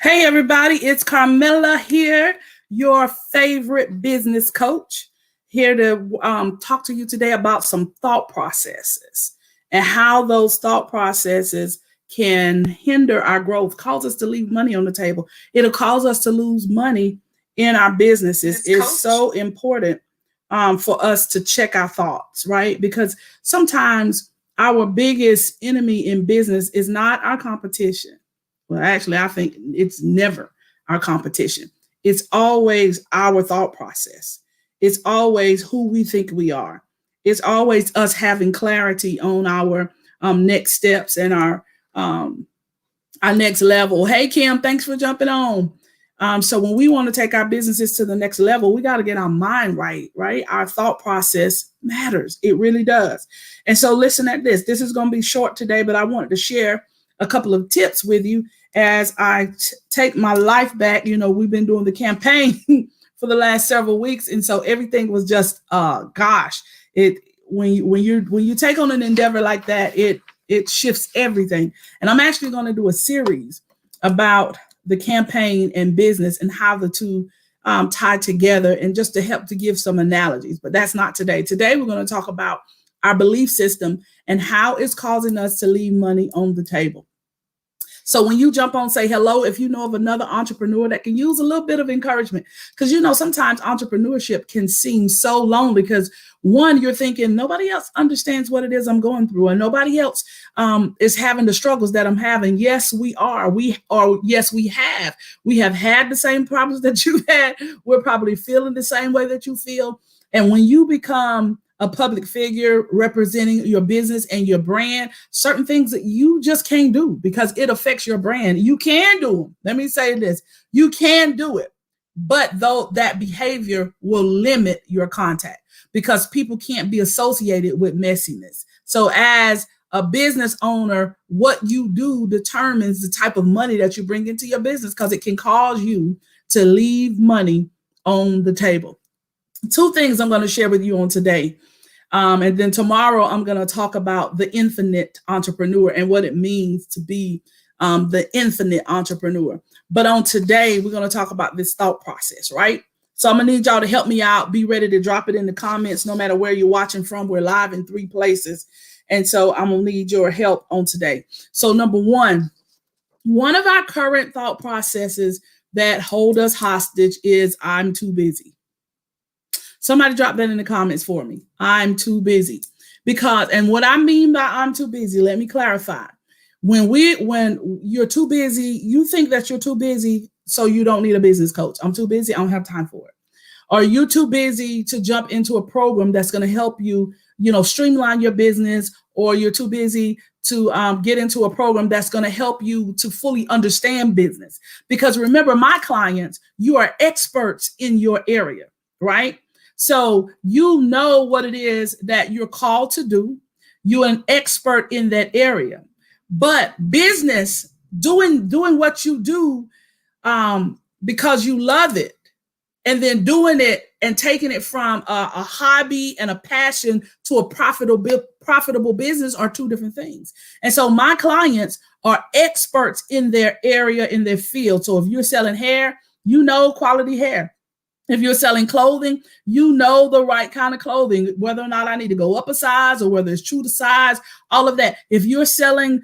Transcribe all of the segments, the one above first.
Hey, everybody, it's Carmela here, your favorite business coach, here to talk to you today about some thought processes and how those thought processes can hinder our growth, cause us to leave money on the table. It'll cause us to lose money in our businesses. It's so important for us to check our thoughts, right? Because sometimes our biggest enemy in business is not our competition. Well, actually, I think it's never our competition. It's always our thought process. It's always who we think we are. It's always us having clarity on our next steps and our next level. Hey, Kim, thanks for jumping on. So when we want to take our businesses to the next level, we got to get our mind right, right? Our thought process matters. It really does. And so listen at this. This is going to be short today, but I wanted to share a couple of tips with you as I take my life back. You know, we've been doing the campaign for the last several weeks, and so everything was just when you take on an endeavor like that, it shifts everything. And I'm actually going to do a series about the campaign and business and how the two tie together, and just to help to give some analogies. But that's not today. Today we're going to talk about our belief system and how it's causing us to leave money on the table. So when you jump on, say hello if you know of another entrepreneur that can use a little bit of encouragement. Because, you know, sometimes entrepreneurship can seem so lonely because, one, you're thinking nobody else understands what it is I'm going through, and nobody else is having the struggles that I'm having. Yes, we are. Yes, we have. We have had the same problems that you've had. We're probably feeling the same way that you feel. And when you become a public figure representing your business and your brand, certain things that you just can't do because it affects your brand. You can do them. Let me say this. You can do it, but though that behavior will limit your contact because people can't be associated with messiness. So as a business owner, what you do determines the type of money that you bring into your business, because it can cause you to leave money on the table. Two things I'm going to share with you on today. And then tomorrow, I'm going to talk about the infinite entrepreneur and what it means to be the infinite entrepreneur. But on today, we're going to talk about this thought process, right? So I'm going to need y'all to help me out. Be ready to drop it in the comments, no matter where you're watching from. We're live in 3 places. And so I'm going to need your help on today. So number one of our current thought processes that hold us hostage is I'm too busy. Somebody drop that in the comments for me. I'm too busy. Because, and what I mean by I'm too busy, let me clarify. When you're too busy, you think that you're too busy, so you don't need a business coach. I'm too busy. I don't have time for it. Or you're too busy to jump into a program that's going to help you, streamline your business, or you're too busy to get into a program that's going to help you to fully understand business. Because remember, my clients, you are experts in your area, right? So you know what it is that you're called to do. You're an expert in that area. But business, doing what you do because you love it, and then doing it and taking it from a hobby and a passion to a profitable business are two different things. And so my clients are experts in their area, in their field. So if you're selling hair, you know quality hair. If you're selling clothing, you know the right kind of clothing, whether or not I need to go up a size or whether it's true to size, all of that. If you're selling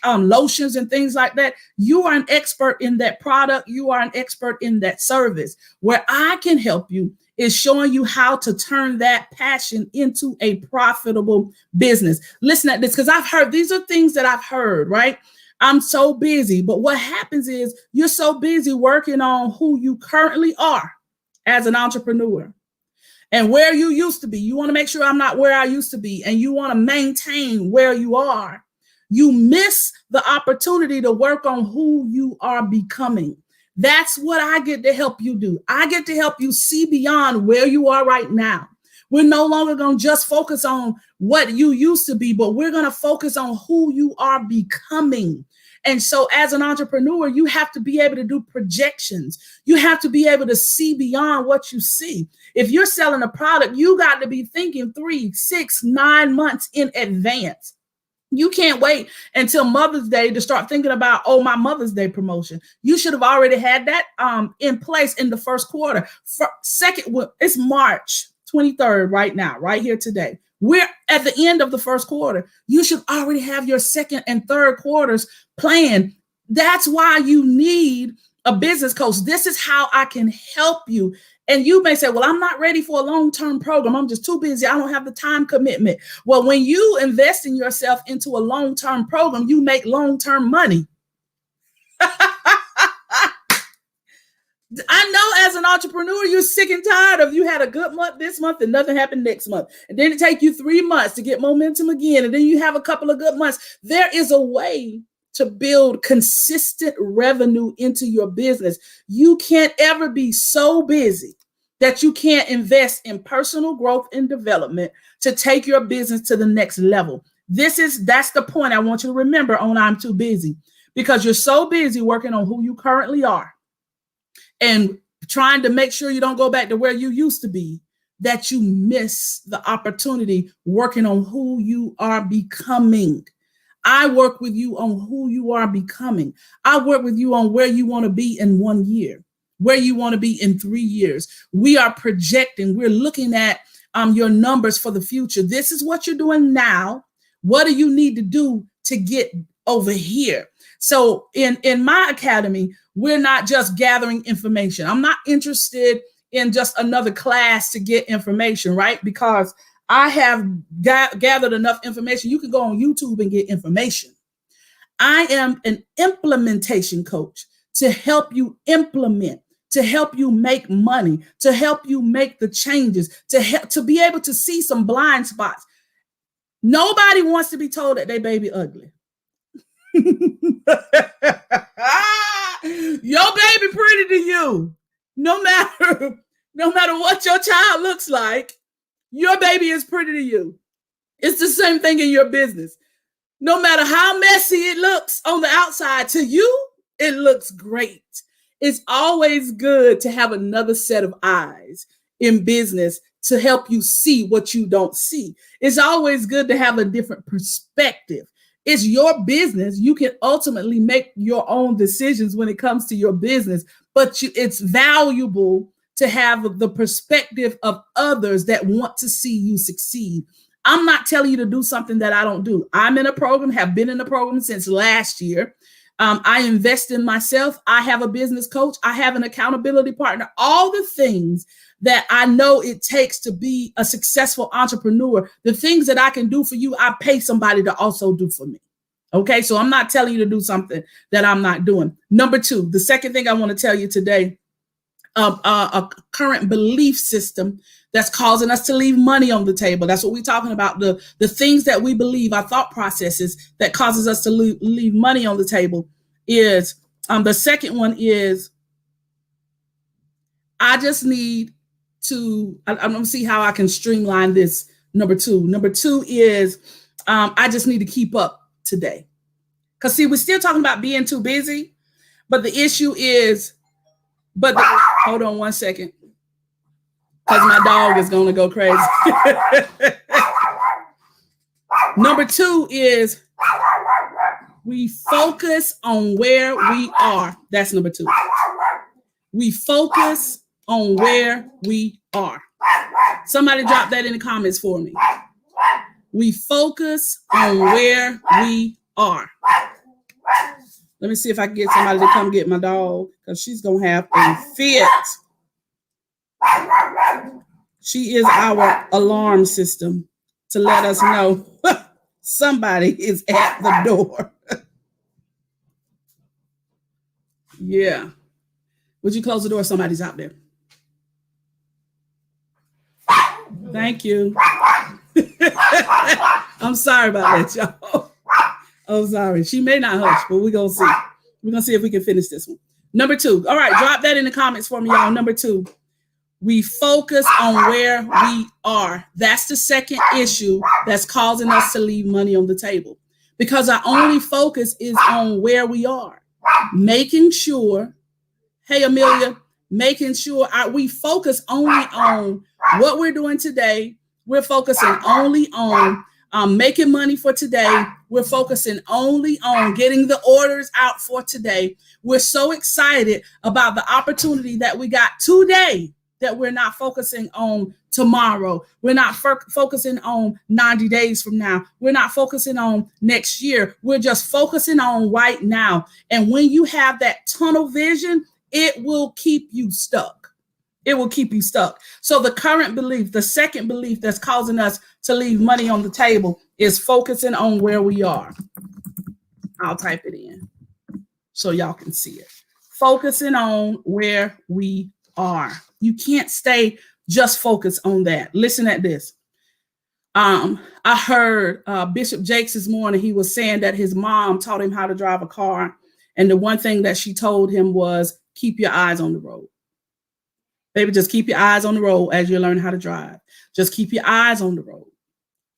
lotions and things like that, you are an expert in that product. You are an expert in that service. Where I can help you is showing you how to turn that passion into a profitable business. Listen at this, because I've heard, these are things that I've heard, right? I'm so busy. But what happens is you're so busy working on who you currently are as an entrepreneur and where you used to be. You want to make sure I'm not where I used to be, and you want to maintain where you are. You miss the opportunity to work on who you are becoming. That's what I get to help you do. I get to help you see beyond where you are right now. We're no longer going to just focus on what you used to be, but we're going to focus on who you are becoming. And so as an entrepreneur, you have to be able to do projections. You have to be able to see beyond what you see. If you're selling a product, you got to be thinking 3, 6, 9 months in advance. You can't wait until Mother's Day to start thinking about, oh, my Mother's Day promotion. You should have already had that in place in the first quarter. It's March 23rd right now, right here today. We're at the end of the first quarter. You should already have your second and third quarters planned. That's why you need a business coach. This is how I can help you. And you may say, well, I'm not ready for a long-term program. I'm just too busy. I don't have the time commitment. Well, when you invest in yourself into a long-term program, you make long-term money. I know as an entrepreneur, you're sick and tired of you had a good month this month and nothing happened next month. And then it take you 3 months to get momentum again. And then you have a couple of good months. There is a way to build consistent revenue into your business. You can't ever be so busy that you can't invest in personal growth and development to take your business to the next level. That's the point I want you to remember on I'm Too Busy, because you're so busy working on who you currently are and trying to make sure you don't go back to where you used to be, that you miss the opportunity working on who you are becoming. I work with you on who you are becoming. I work with you on where you want to be in 1 year, where you want to be in 3 years. We are projecting, we're looking at your numbers for the future. This is what you're doing now. What do you need to do to get over here? So in my academy, we're not just gathering information. I'm not interested in just another class to get information, right? Because I have gathered enough information. You can go on YouTube and get information. I am an implementation coach to help you implement, to help you make money, to help you make the changes, to be able to see some blind spots. Nobody wants to be told that they baby ugly. Your baby pretty to you. No matter what your child looks like, your baby is pretty to you. It's the same thing in your business. No matter how messy it looks on the outside, to you, it looks great. It's always good to have another set of eyes in business to help you see what you don't see. It's always good to have a different perspective. It's your business. You can ultimately make your own decisions when it comes to your business, but it's valuable to have the perspective of others that want to see you succeed. I'm not telling you to do something that I don't do. I'm in a program, have been in a program since last year. I invest in myself. I have a business coach. I have an accountability partner. All the things that I know it takes to be a successful entrepreneur, the things that I can do for you, I pay somebody to also do for me. Okay, so I'm not telling you to do something that I'm not doing. Number two, the second thing I want to tell you today, a current belief system that's causing us to leave money on the table. That's what we're talking about. The things that we believe, our thought processes that causes us to leave money on the table is, the second one is, I just need to, I'm going to see how I can streamline this. Number two is, I just need to keep up today. Because see, we're still talking about being too busy, but the issue is, hold on one second, because my dog is going to go crazy. Number two is we focus on where we are. That's number two. We focus on where we are. Somebody drop that in the comments for me. We focus on where we are. Let me see if I can get somebody to come get my dog, because she's going to have a fit. She is our alarm system to let us know somebody is at the door. Yeah. Would you close the door? Somebody's out there. Thank you. I'm sorry about that, y'all. Oh, sorry. She may not hush, but we're going to see. We're going to see if we can finish this one. Number two. All right. Drop that in the comments for me, y'all. Number two. We focus on where we are. That's the second issue that's causing us to leave money on the table, because our only focus is on where we are. Making sure, hey, Amelia, making sure we focus only on what we're doing today. We're focusing only on making money for today. We're focusing only on getting the orders out for today. We're so excited about the opportunity that we got today that we're not focusing on tomorrow. We're not focusing on 90 days from now. We're not focusing on next year. We're just focusing on right now. And when you have that tunnel vision, it will keep you stuck. It will keep you stuck. So the current belief, the second belief that's causing us to leave money on the table is focusing on where we are. I'll type it in so y'all can see it. Focusing on where we are. You can't stay just focused on that. Listen at this. I heard Bishop Jakes this morning. He was saying that his mom taught him how to drive a car. And the one thing that she told him was, keep your eyes on the road. Baby, just keep your eyes on the road as you learn how to drive. Just keep your eyes on the road.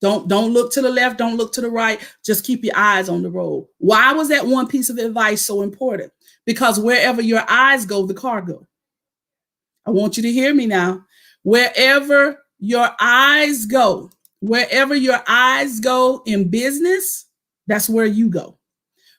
Don't look to the left. Don't look to the right. Just keep your eyes on the road. Why was that one piece of advice so important? Because wherever your eyes go, the car goes. I want you to hear me now. Wherever your eyes go in business, that's where you go.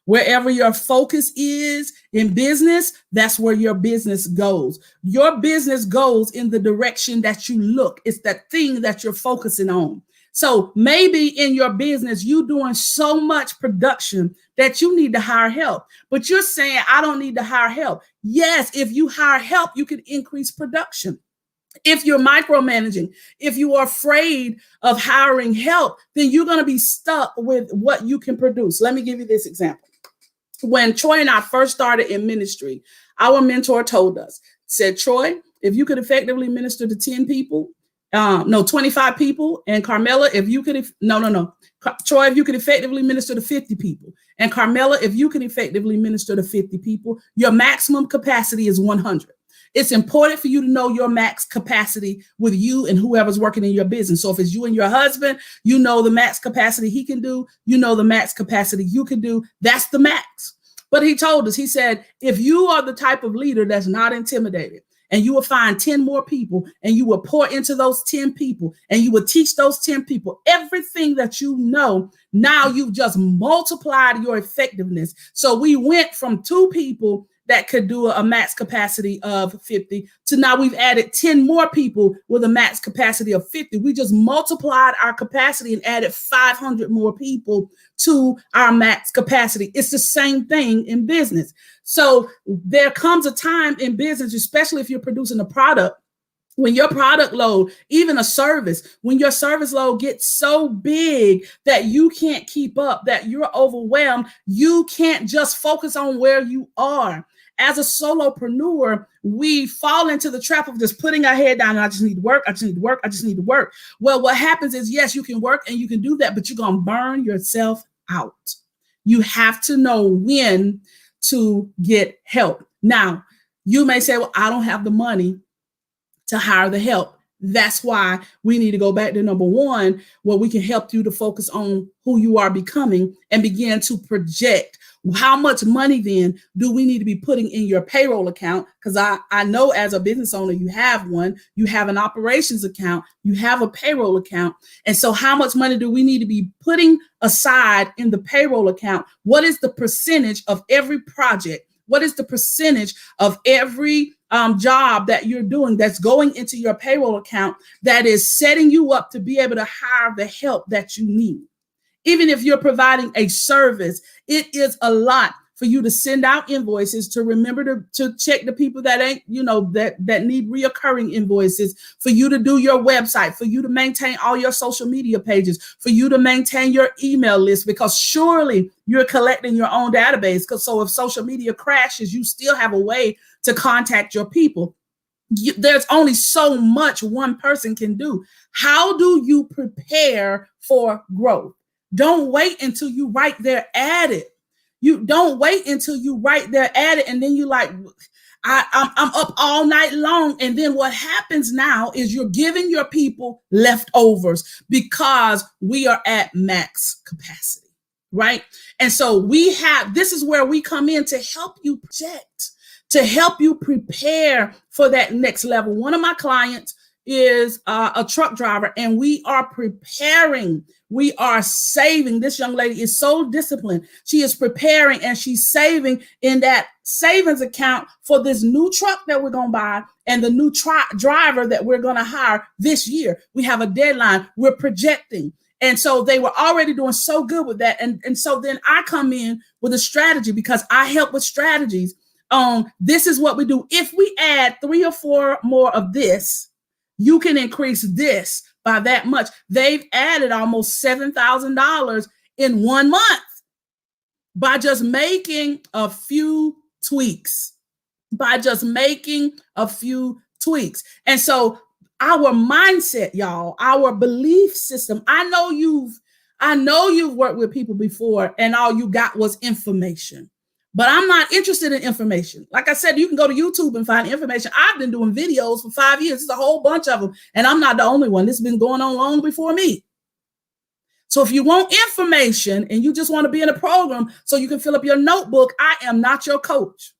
Wherever your focus is in business, that's where your business goes. Your business goes in the direction that you look. It's that thing that you're focusing on. So maybe in your business, you're doing so much production that you need to hire help. But you're saying, I don't need to hire help. Yes, if you hire help, you can increase production. If you're micromanaging, if you are afraid of hiring help, then you're going to be stuck with what you can produce. Let me give you this example. When Troy and I first started in ministry, our mentor told us, said, Troy, if you could effectively minister to 10 people, 25 people, and Carmela, if you could, Troy, if you could effectively minister to 50 people, and Carmela, if you can effectively minister to 50 people, your maximum capacity is 100. It's important for you to know your max capacity with you and whoever's working in your business. So if it's you and your husband, you know the max capacity he can do, you know the max capacity you can do. That's the max. But he told us, he said, if you are the type of leader that's not intimidated, and you will find 10 more people, and you will pour into those 10 people, and you will teach those 10 people everything that you know. Now you've just multiplied your effectiveness. So we went from 2 people that could do a max capacity of 50 to now we've added 10 more people with a max capacity of 50. We just multiplied our capacity and added 500 more people to our max capacity. It's the same thing in business. So there comes a time in business, especially if you're producing a product, when your product load, even a service, when your service load gets so big that you can't keep up, that you're overwhelmed, you can't just focus on where you are. As a solopreneur, we fall into the trap of just putting our head down and I just need to work, I just need to work, I just need to work. Well, what happens is, yes, you can work and you can do that, but you're going to burn yourself out. You have to know when to get help. Now, you may say, well, I don't have the money to hire the help. That's why we need to go back to number 1, where we can help you to focus on who you are becoming and begin to project how much money then do we need to be putting in your payroll account? Because I know as a business owner, you have one, you have an operations account, you have a payroll account. And so how much money do we need to be putting aside in the payroll account? What is the percentage of every project? What is the percentage of every job that you're doing that's going into your payroll account that is setting you up to be able to hire the help that you need? Even if you're providing a service, it is a lot for you to send out invoices, to remember to check the people that ain't, that need reoccurring invoices, for you to do your website, for you to maintain all your social media pages, for you to maintain your email list, because surely you're collecting your own database. So if social media crashes, you still have a way to contact your people. There's only so much one person can do. How do you prepare for growth? Don't wait until you right there at it. You don't wait until you right there at it. And then you like, I'm up all night long. And then what happens now is you're giving your people leftovers because we are at max capacity, right? And so this is where we come in to help you project, to help you prepare for that next level. One of my clients, is a truck driver, and we are preparing. We are saving. This young lady is so disciplined. She is preparing and she's saving in that savings account for this new truck that we're going to buy and the new driver that we're going to hire this year. We have a deadline. We're projecting. And so they were already doing so good with that. And so then I come in with a strategy because I help with strategies. This is what we do. If we add 3 or 4 more of this, you can increase this by that much. They've added almost $7,000 in 1 month by just making a few tweaks, And so our mindset, y'all, our belief system, I know you've worked with people before and all you got was information. But I'm not interested in information. Like I said, you can go to YouTube and find information. I've been doing videos for 5 years. There's a whole bunch of them. And I'm not the only one. This has been going on long before me. So if you want information and you just want to be in a program so you can fill up your notebook, I am not your coach.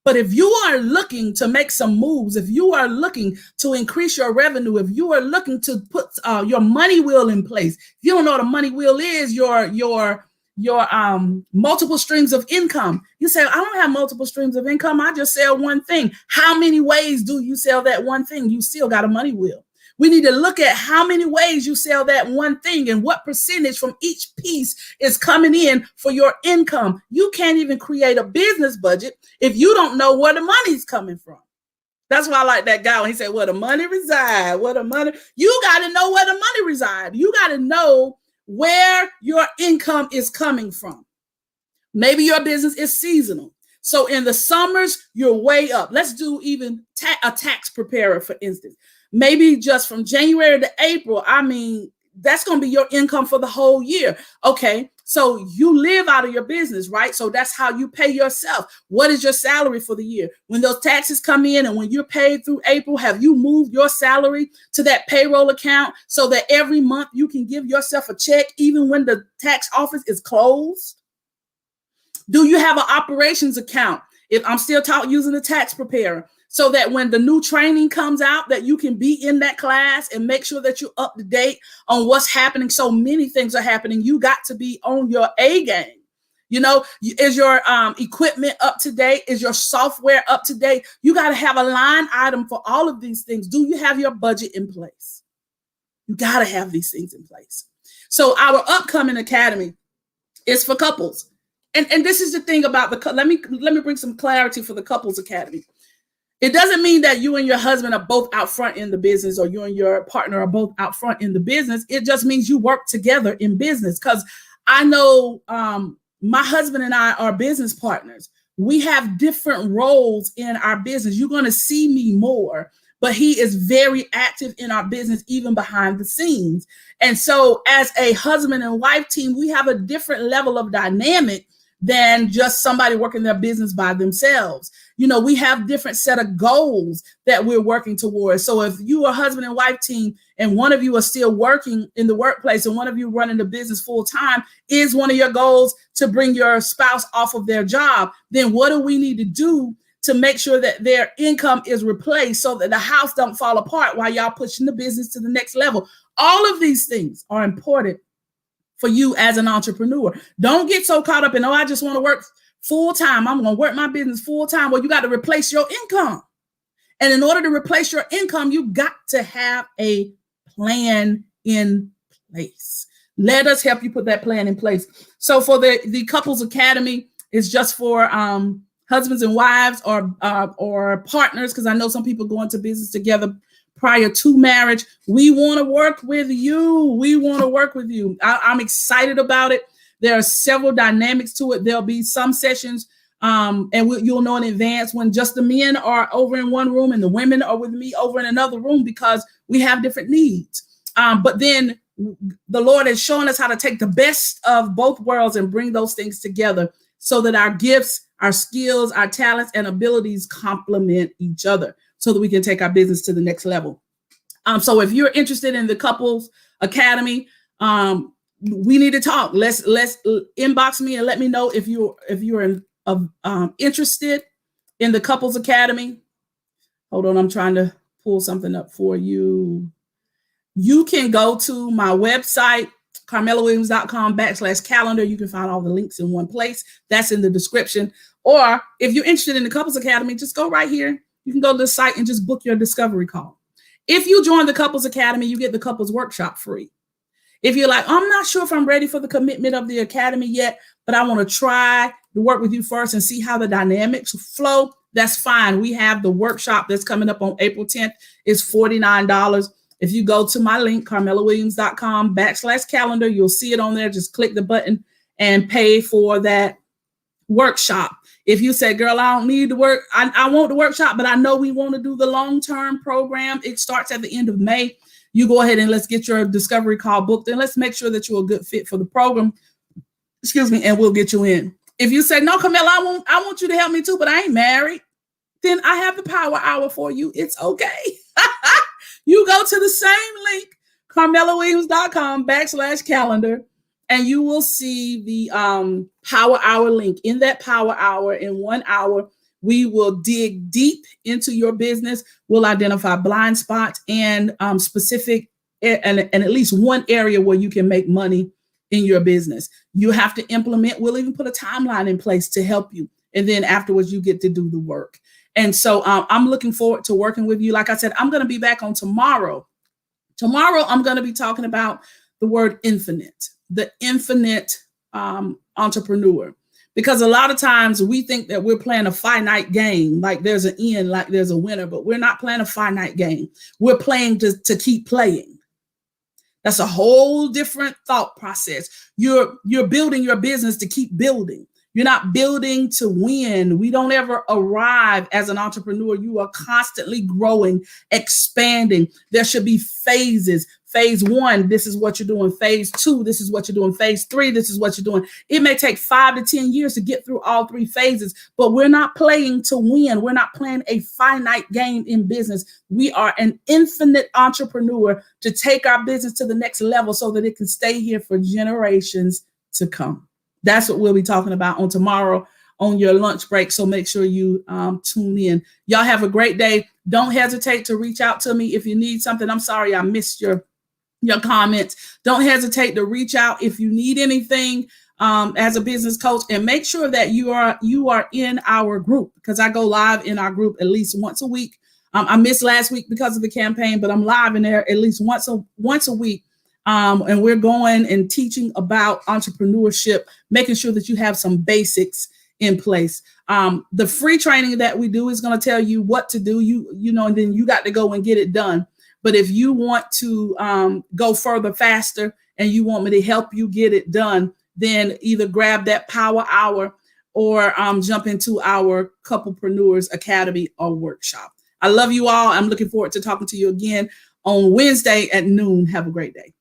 But if you are looking to make some moves, if you are looking to increase your revenue, if you are looking to put your money wheel in place, if you don't know what a money wheel is, your multiple streams of income. You say, I don't have multiple streams of income. I just sell one thing. How many ways do you sell that one thing? You still got a money wheel. We need to look at how many ways you sell that one thing and what percentage from each piece is coming in for your income. You can't even create a business budget if you don't know where the money's coming from. That's why I like that guy when he said, where the money reside, you got to know where the money resides. You got to know where your income is coming from. Maybe your business is seasonal. So in the summers, you're way up. Let's do even a tax preparer, for instance. Maybe just from January to April, that's going to be your income for the whole year. Okay, so you live out of your business, right? So that's how you pay yourself. What is your salary for the year? When those taxes come in and when you're paid through April, have you moved your salary to that payroll account so that every month you can give yourself a check even when the tax office is closed? Do you have an operations account? If I'm still using the tax preparer, so that when the new training comes out, that you can be in that class and make sure that you're up to date on what's happening. So many things are happening. You got to be on your A game. You know, is your equipment up to date? Is your software up to date? You got to have a line item for all of these things. Do you have your budget in place? You got to have these things in place. So our upcoming academy is for couples. And this is the thing about let me bring some clarity for the couples academy. It doesn't mean that you and your husband are both out front in the business or you and your partner are both out front in the business. It just means you work together in business. Because I know my husband and I are business partners. We have different roles in our business. You're going to see me more, but he is very active in our business, even behind the scenes. And so as a husband and wife team, we have a different level of dynamic than just somebody working their business by themselves. You know, we have different set of goals that we're working towards. So if you are a husband and wife team and one of you are still working in the workplace and one of you running the business full time, is one of your goals to bring your spouse off of their job, then what do we need to do to make sure that their income is replaced so that the house don't fall apart while y'all pushing the business to the next level? All of these things are important for you as an entrepreneur. Don't get so caught up in, I just want to work full time. I'm going to work my business full time. Well, you got to replace your income. And in order to replace your income, you got to have a plan in place. Let us help you put that plan in place. So for the Couples Academy, it's just for husbands and wives or partners, because I know some people go into business together prior to marriage. We want to work with you. I'm excited about it. There are several dynamics to it. There'll be some sessions and you'll know in advance when just the men are over in one room and the women are with me over in another room, because we have different needs. But then the Lord is showing us how to take the best of both worlds and bring those things together so that our gifts, our skills, our talents, and abilities complement each other, so that we can take our business to the next level. So if you're interested in the Couples Academy, we need to talk. Let's inbox me and let me know if you're interested in the Couples Academy. Hold on, I'm trying to pull something up for you. You can go to my website, carmelawilliams.com/calendar. You can find all the links in one place. That's in the description. Or if you're interested in the Couples Academy, just go right here. You can go to the site and just book your discovery call. If you join the Couples Academy, you get the Couples Workshop free. If you're like, I'm not sure if I'm ready for the commitment of the Academy yet, but I want to try to work with you first and see how the dynamics flow, that's fine. We have the workshop that's coming up on April 10th. It's $49. If you go to my link, carmelawilliams.com/calendar, you'll see it on there. Just click the button and pay for that workshop. If you say, girl, I don't need the work, I want the workshop, but I know we want to do the long-term program. It starts at the end of May. You go ahead and let's get your discovery call booked and let's make sure that you're a good fit for the program. Excuse me, and we'll get you in. If you say, no, Camilla, I want you to help me too, but I ain't married, then I have the power hour for you. It's okay. You go to the same link, carmelawilliams.com/calendar, and you will see the power hour link. In that power hour, in 1 hour, we will dig deep into your business. We'll identify blind spots and specific and at least one area where you can make money in your business. You have to implement. We'll even put a timeline in place to help you. And then afterwards, you get to do the work. And so I'm looking forward to working with you. Like I said, I'm going to be back on tomorrow. Tomorrow, I'm going to be talking about the word infinite, the infinite entrepreneur. Because a lot of times we think that we're playing a finite game, like there's an end, like there's a winner, but we're not playing a finite game. We're playing to keep playing. That's a whole different thought process. You're building your business to keep building. You're not building to win. We don't ever arrive as an entrepreneur. You are constantly growing, expanding. There should be phases. Phase 1, this is what you're doing. Phase 2, this is what you're doing. Phase 3, this is what you're doing. It may take 5 to 10 years to get through all 3 phases, but we're not playing to win. We're not playing a finite game in business. We are an infinite entrepreneur to take our business to the next level so that it can stay here for generations to come. That's what we'll be talking about on tomorrow on your lunch break. So make sure you tune in. Y'all have a great day. Don't hesitate to reach out to me if you need something. I'm sorry I missed your comments. Don't hesitate to reach out if you need anything as a business coach, and make sure that you are in our group, because I go live in our group at least once a week. I missed last week because of the campaign, but I'm live in there at least once a week. And we're going and teaching about entrepreneurship, making sure that you have some basics in place. The free training that we do is going to tell you what to do, and then you got to go and get it done. But if you want to go further, faster, and you want me to help you get it done, then either grab that power hour or jump into our Couplepreneurs Academy or workshop. I love you all. I'm looking forward to talking to you again on Wednesday at noon. Have a great day.